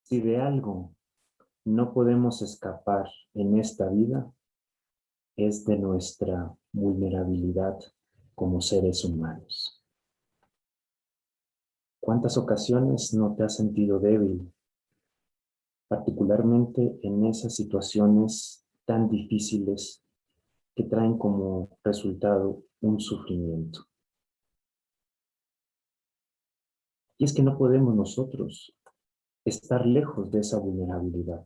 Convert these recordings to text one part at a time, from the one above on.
Si de algo no podemos escapar en esta vida, es de nuestra vulnerabilidad como seres humanos. ¿Cuántas ocasiones no te has sentido débil, particularmente en esas situaciones tan difíciles que traen como resultado un sufrimiento? Y es que no podemos nosotros estar lejos de esa vulnerabilidad.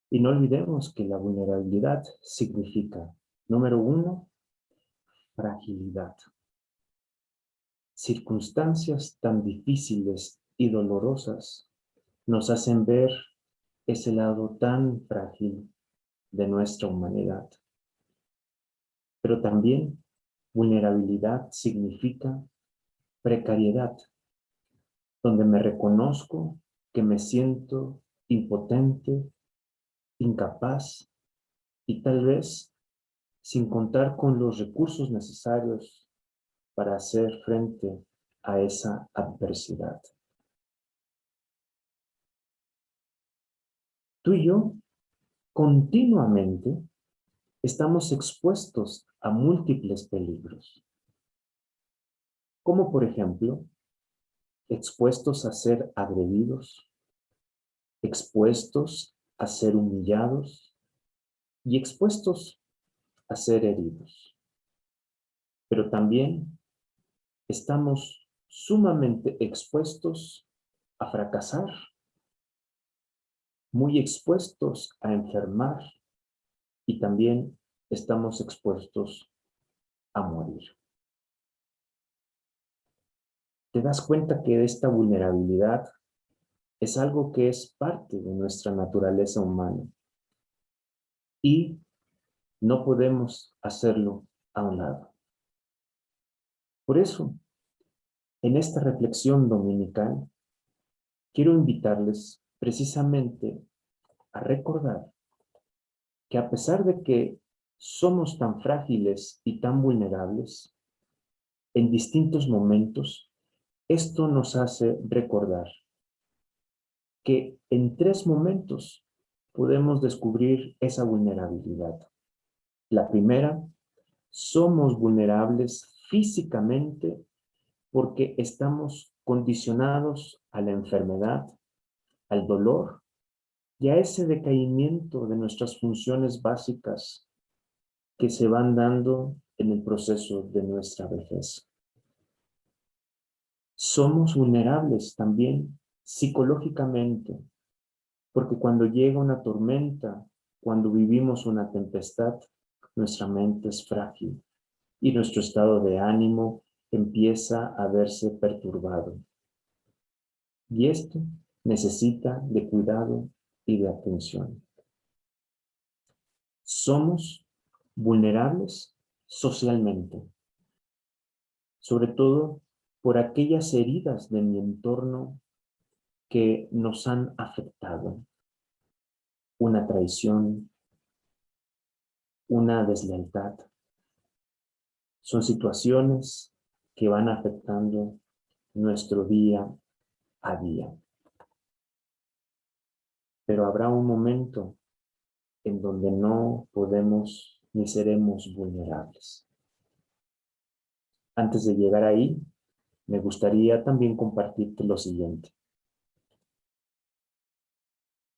Y no olvidemos que la vulnerabilidad significa, número uno, fragilidad. Circunstancias tan difíciles y dolorosas nos hacen ver ese lado tan frágil de nuestra humanidad. Pero también vulnerabilidad significa precariedad, donde me reconozco que me siento impotente, incapaz y tal vez sin contar con los recursos necesarios para hacer frente a esa adversidad. Tú y yo continuamente estamos expuestos a múltiples peligros, como por ejemplo, expuestos a ser agredidos, expuestos a ser humillados y expuestos a ser heridos. Pero también estamos sumamente expuestos a fracasar, muy expuestos a enfermar y también estamos expuestos a morir. ¿Te das cuenta que esta vulnerabilidad es algo que es parte de nuestra naturaleza humana y no podemos hacerlo a un lado? Por eso, en esta reflexión dominical, quiero invitarles precisamente a recordar que a pesar de que somos tan frágiles y tan vulnerables, en distintos momentos, esto nos hace recordar que en 3 momentos podemos descubrir esa vulnerabilidad. La primera, somos vulnerables físicamente porque estamos condicionados a la enfermedad, al dolor y a ese decaimiento de nuestras funciones básicas que se van dando en el proceso de nuestra vejez. Somos vulnerables también psicológicamente, porque cuando llega una tormenta, cuando vivimos una tempestad, nuestra mente es frágil y nuestro estado de ánimo empieza a verse perturbado. Y esto necesita de cuidado y de atención. Somos vulnerables socialmente, sobre todo por aquellas heridas de mi entorno que nos han afectado. Una traición, una deslealtad. Son situaciones que van afectando nuestro día a día. Pero habrá un momento en donde no podemos ni seremos vulnerables. Antes de llegar ahí, me gustaría también compartirte lo siguiente.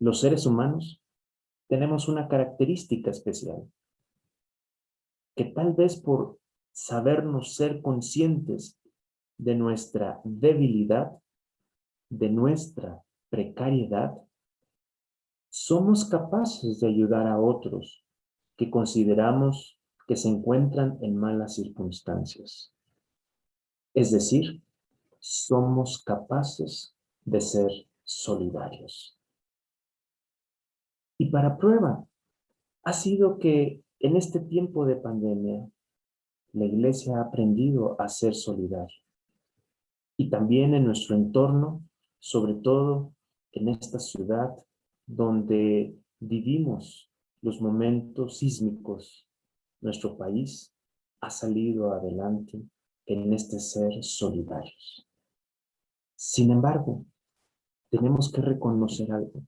Los seres humanos tenemos una característica especial, que tal vez por sabernos ser conscientes de nuestra debilidad, de nuestra precariedad, somos capaces de ayudar a otros que consideramos que se encuentran en malas circunstancias. Es decir, somos capaces de ser solidarios. Y para prueba, ha sido que en este tiempo de pandemia, la Iglesia ha aprendido a ser solidaria. Y también en nuestro entorno, sobre todo en esta ciudad donde vivimos los momentos sísmicos, nuestro país ha salido adelante en este ser solidarios. Sin embargo, tenemos que reconocer algo,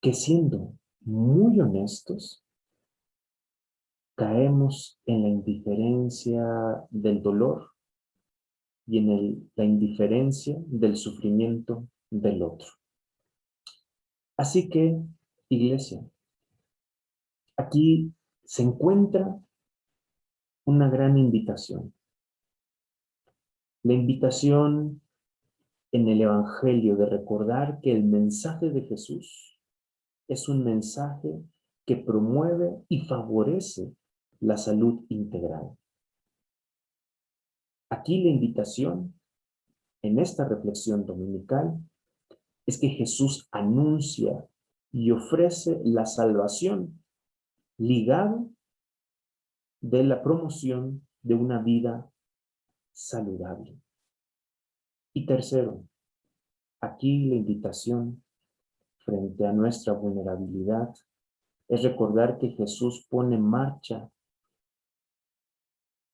que siendo muy honestos, caemos en la indiferencia del dolor y en la indiferencia del sufrimiento del otro. Así que, iglesia, aquí se encuentra una gran invitación. La invitación en el Evangelio de recordar que el mensaje de Jesús es un mensaje que promueve y favorece la salud integral. Aquí la invitación en esta reflexión dominical es que Jesús anuncia y ofrece la salvación ligada de la promoción de una vida saludable. Y tercero, aquí la invitación frente a nuestra vulnerabilidad es recordar que Jesús pone en marcha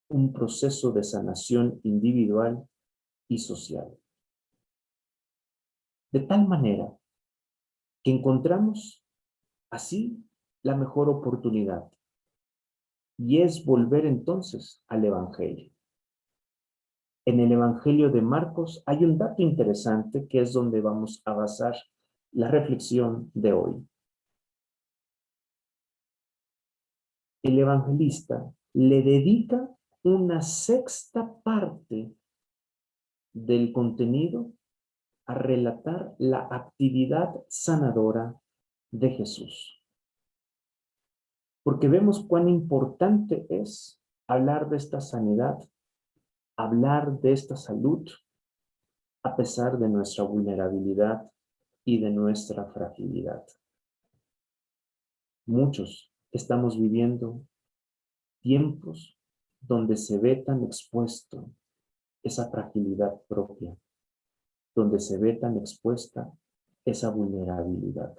un proceso de sanación individual y social. De tal manera que encontramos así la mejor oportunidad, y es volver entonces al Evangelio. En el Evangelio de Marcos hay un dato interesante que es donde vamos a basar la reflexión de hoy. El evangelista le dedica una sexta parte del contenido a relatar la actividad sanadora de Jesús. Porque vemos cuán importante es hablar de esta sanidad, hablar de esta salud, a pesar de nuestra vulnerabilidad y de nuestra fragilidad. Muchos estamos viviendo tiempos donde se ve tan expuesto esa fragilidad propia, donde se ve tan expuesta esa vulnerabilidad.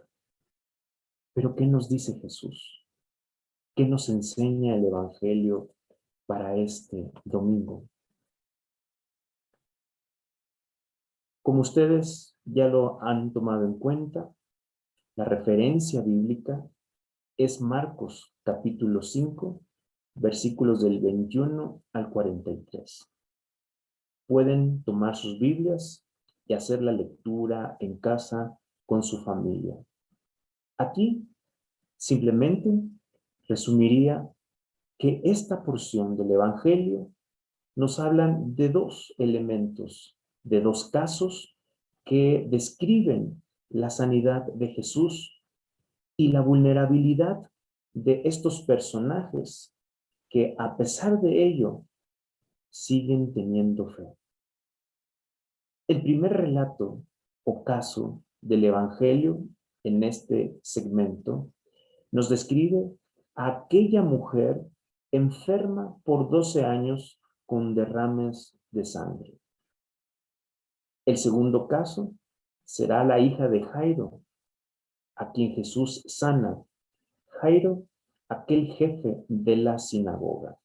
Pero ¿qué nos dice Jesús? ¿Qué nos enseña el Evangelio para este domingo? Como ustedes ya lo han tomado en cuenta, la referencia bíblica es Marcos capítulo 5, versículos del 21 al 43. Pueden tomar sus Biblias y hacer la lectura en casa con su familia. Aquí simplemente resumiría que esta porción del Evangelio nos hablan de dos elementos, de dos casos que describen la sanidad de Jesús y la vulnerabilidad de estos personajes que a pesar de ello siguen teniendo fe. El primer relato o caso del Evangelio en este segmento nos describe a aquella mujer enferma por 12 años con derrames de sangre. El segundo caso será la hija de Jairo, a quien Jesús sana. Jairo, aquel jefe de la sinagoga.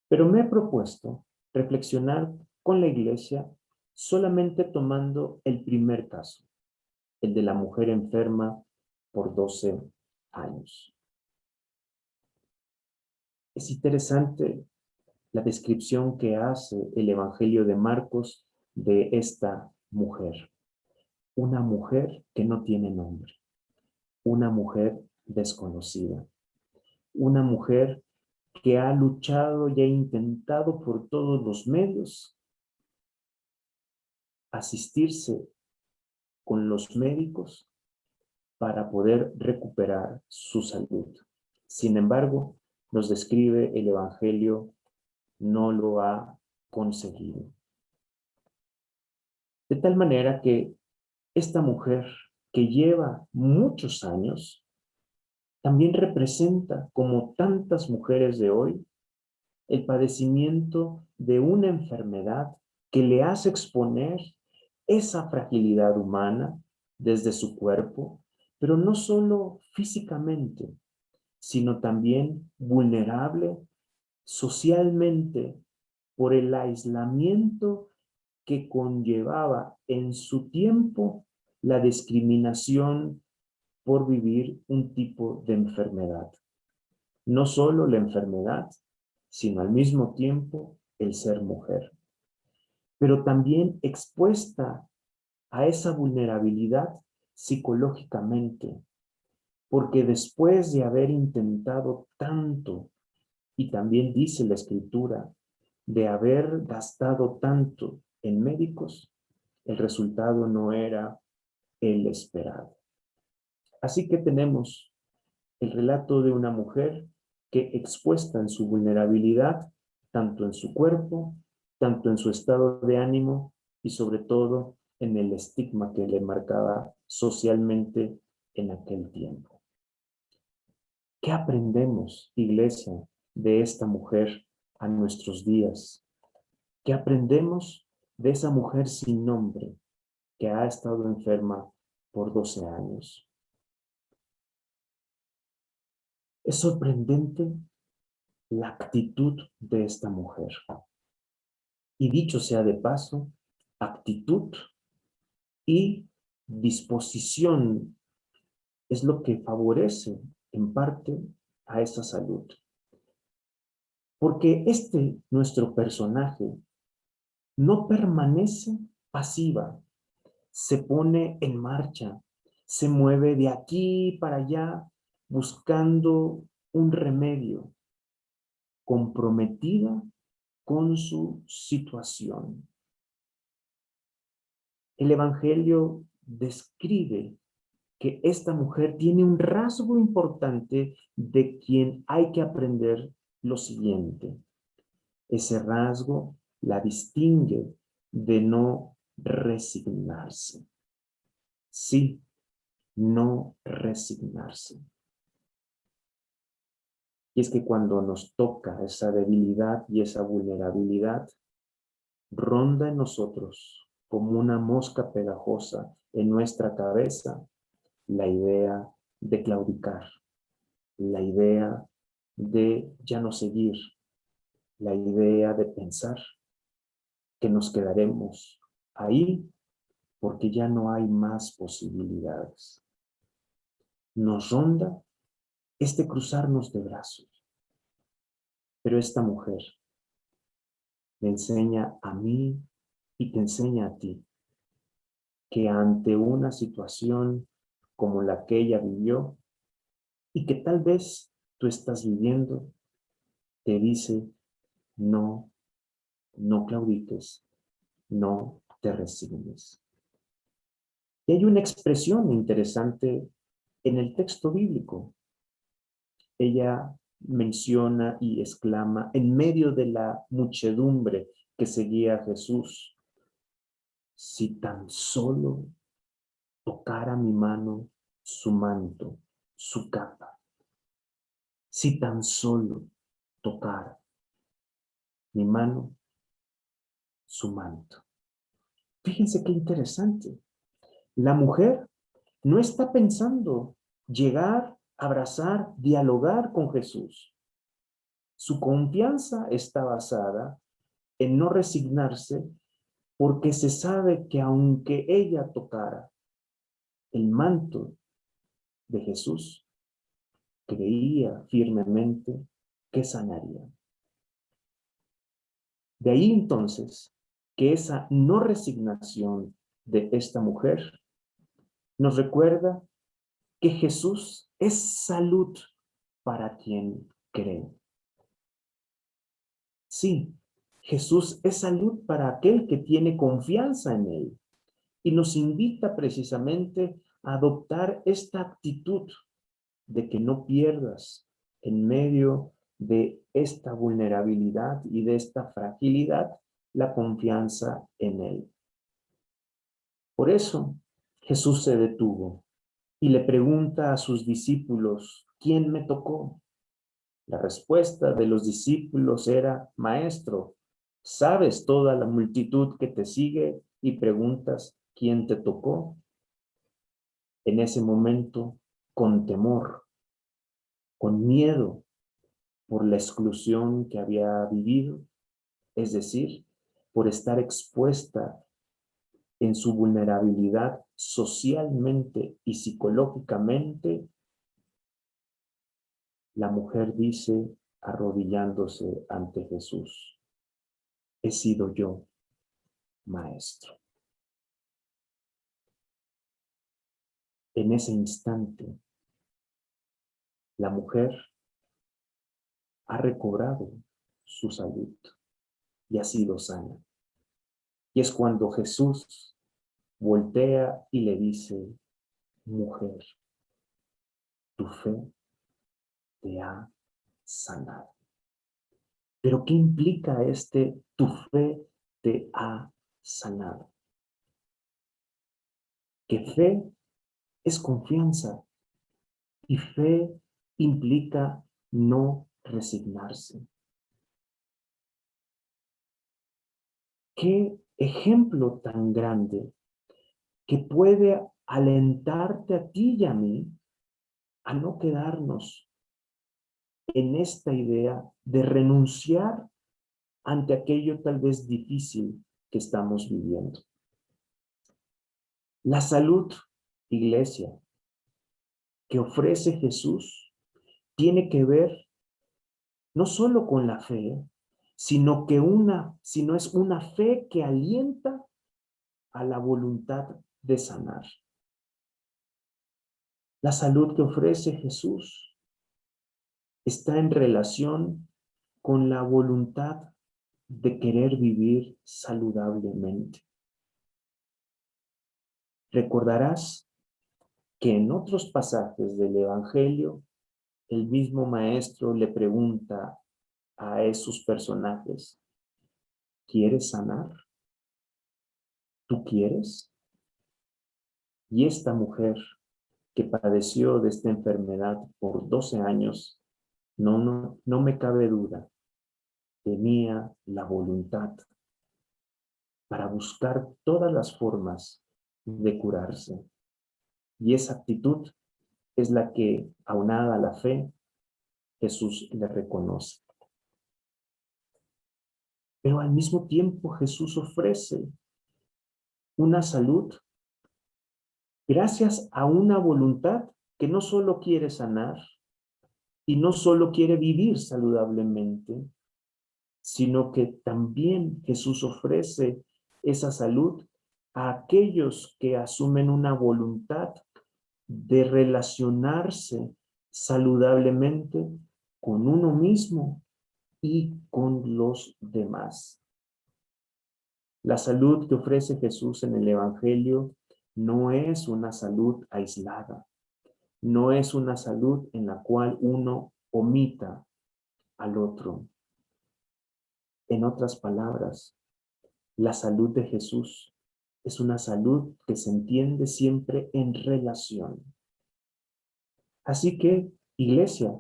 Pero me he propuesto reflexionar con la iglesia solamente tomando el primer caso, el de la mujer enferma por 12 años. Es interesante la descripción que hace el Evangelio de Marcos de esta mujer. Una mujer que no tiene nombre, una mujer desconocida, una mujer que ha luchado y ha intentado por todos los medios asistirse con los médicos para poder recuperar su salud. Sin embargo, nos describe el Evangelio, no lo ha conseguido. De tal manera que esta mujer que lleva muchos años, también representa, como tantas mujeres de hoy, el padecimiento de una enfermedad que le hace exponer esa fragilidad humana desde su cuerpo, pero no solo físicamente, sino también vulnerable socialmente por el aislamiento que conllevaba en su tiempo la discriminación por vivir un tipo de enfermedad. No solo la enfermedad, sino al mismo tiempo el ser mujer. Pero también expuesta a esa vulnerabilidad psicológicamente, porque después de haber intentado tanto, y también dice la Escritura, de haber gastado tanto en médicos, el resultado no era el esperado. Así que tenemos el relato de una mujer que expuesta en su vulnerabilidad, tanto en su cuerpo, tanto en su estado de ánimo y sobre todo en el estigma que le marcaba socialmente en aquel tiempo. ¿Qué aprendemos, iglesia, de esta mujer a nuestros días? ¿Qué aprendemos de esa mujer sin nombre que ha estado enferma por 12 años? Es sorprendente la actitud de esta mujer. Y dicho sea de paso, actitud y disposición es lo que favorece en parte a esa salud. Porque nuestro personaje, no permanece pasiva, se pone en marcha, se mueve de aquí para allá buscando un remedio, comprometida con su situación. El Evangelio describe que esta mujer tiene un rasgo importante de quien hay que aprender lo siguiente. Ese rasgo la distingue de no resignarse. Sí, no resignarse. Y es que cuando nos toca esa debilidad y esa vulnerabilidad, ronda en nosotros como una mosca pegajosa en nuestra cabeza la idea de claudicar, la idea de ya no seguir, la idea de pensar que nos quedaremos ahí porque ya no hay más posibilidades. Nos ronda cruzarnos de brazos, pero esta mujer me enseña a mí y te enseña a ti que ante una situación como la que ella vivió y que tal vez tú estás viviendo, te dice, no, no claudiques, no te resignes. Y hay una expresión interesante en el texto bíblico. Ella menciona y exclama en medio de la muchedumbre que seguía a Jesús, si tan solo tocara mi mano su manto, su capa, si tan solo tocara mi mano su manto. Fíjense qué interesante. La mujer no está pensando llegar, abrazar, dialogar con Jesús. Su confianza está basada en no resignarse porque se sabe que aunque ella tocara el manto de Jesús, creía firmemente que sanaría. De ahí entonces que esa no resignación de esta mujer nos recuerda que Jesús es salud para quien cree. Sí, Jesús es salud para aquel que tiene confianza en él y nos invita precisamente a adoptar esta actitud de que no pierdas en medio de esta vulnerabilidad y de esta fragilidad la confianza en él. Por eso Jesús se detuvo y le pregunta a sus discípulos, ¿quién me tocó? La respuesta de los discípulos era, Maestro, ¿sabes toda la multitud que te sigue y preguntas quién te tocó? En ese momento, con temor, con miedo por la exclusión que había vivido, es decir, por estar expuesta en su vulnerabilidad socialmente y psicológicamente, la mujer dice, arrodillándose ante Jesús, he sido yo, maestro. En ese instante, la mujer ha recobrado su salud y ha sido sana. Y es cuando Jesús voltea y le dice, mujer, tu fe te ha sanado. Pero ¿qué implica tu fe te ha sanado? Que fe es confianza y fe implica no resignarse. Qué ejemplo tan grande que puede alentarte a ti y a mí a no quedarnos en esta idea de renunciar ante aquello tal vez difícil que estamos viviendo. La salud, iglesia, que ofrece Jesús tiene que ver no solo con la fe, sino es una fe que alienta a la voluntad de sanar. La salud que ofrece Jesús está en relación con la voluntad de querer vivir saludablemente. Recordarás que en otros pasajes del Evangelio, el mismo maestro le pregunta a esos personajes, ¿quieres sanar? ¿Tú quieres? Y esta mujer que padeció de esta enfermedad por 12 años, no me cabe duda, tenía la voluntad para buscar todas las formas de curarse. Y esa actitud es la que, aunada a la fe, Jesús le reconoce. Pero al mismo tiempo Jesús ofrece una salud gracias a una voluntad que no solo quiere sanar y no solo quiere vivir saludablemente, sino que también Jesús ofrece esa salud a aquellos que asumen una voluntad de relacionarse saludablemente con uno mismo y con los demás. La salud que ofrece Jesús en el Evangelio no es una salud aislada, no es una salud en la cual uno omita al otro. En otras palabras, la salud de Jesús es una salud que se entiende siempre en relación. Así que, iglesia,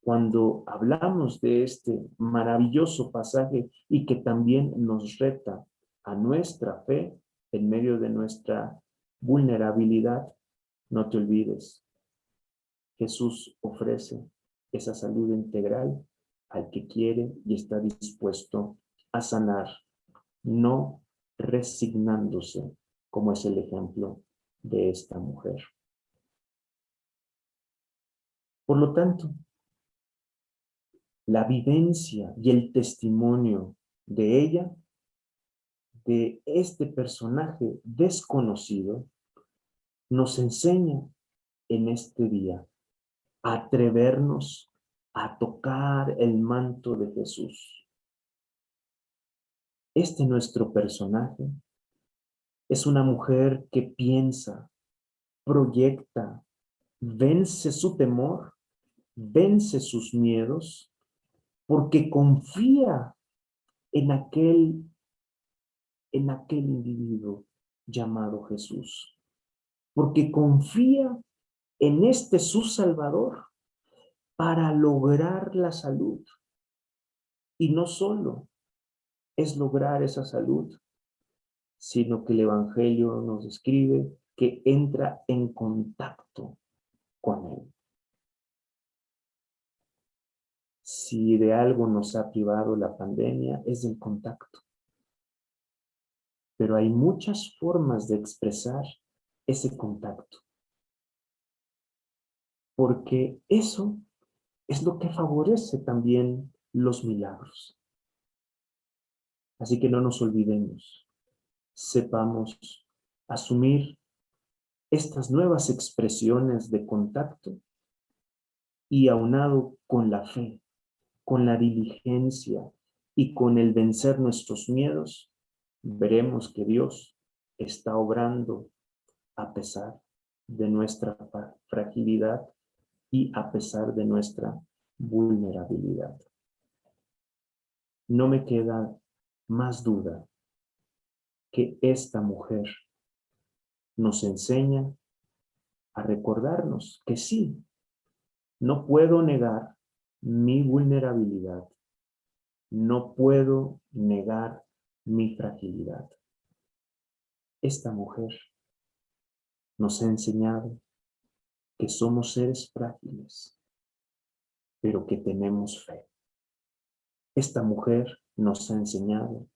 cuando hablamos de este maravilloso pasaje y que también nos reta a nuestra fe en medio de nuestra vulnerabilidad, no te olvides, Jesús ofrece esa salud integral al que quiere y está dispuesto a sanar, no resignándose, como es el ejemplo de esta mujer. Por lo tanto, la vivencia y el testimonio de ella, de este personaje desconocido, nos enseña en este día a atrevernos a tocar el manto de Jesús. Nuestro personaje es una mujer que piensa, proyecta, vence su temor, vence sus miedos, porque confía en aquel individuo llamado Jesús, porque confía en su Salvador para lograr la salud. Y no solo es lograr esa salud, sino que el Evangelio nos describe que entra en contacto con Él. Si de algo nos ha privado la pandemia, es del contacto. pero hay muchas formas de expresar ese contacto, porque eso es lo que favorece también los milagros. Así que no nos olvidemos, sepamos asumir estas nuevas expresiones de contacto y aunado con la fe, con la diligencia y con el vencer nuestros miedos, veremos que Dios está obrando a pesar de nuestra fragilidad y a pesar de nuestra vulnerabilidad. No me queda más duda que esta mujer nos enseña a recordarnos que sí, no puedo negar mi vulnerabilidad, no puedo negar mi fragilidad. Esta mujer nos ha enseñado que somos seres frágiles, pero que tenemos fe. Esta mujer nos ha enseñado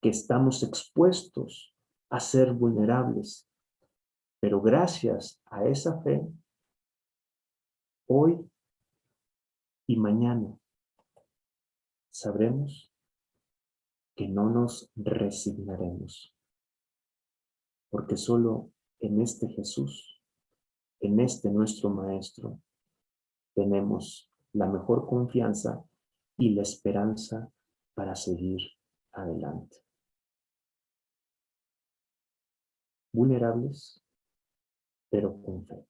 que estamos expuestos a ser vulnerables, pero gracias a esa fe, hoy y mañana sabremos que no nos resignaremos, porque solo en este Jesús, en este nuestro Maestro, tenemos la mejor confianza y la esperanza para seguir adelante. Vulnerables, pero con fe.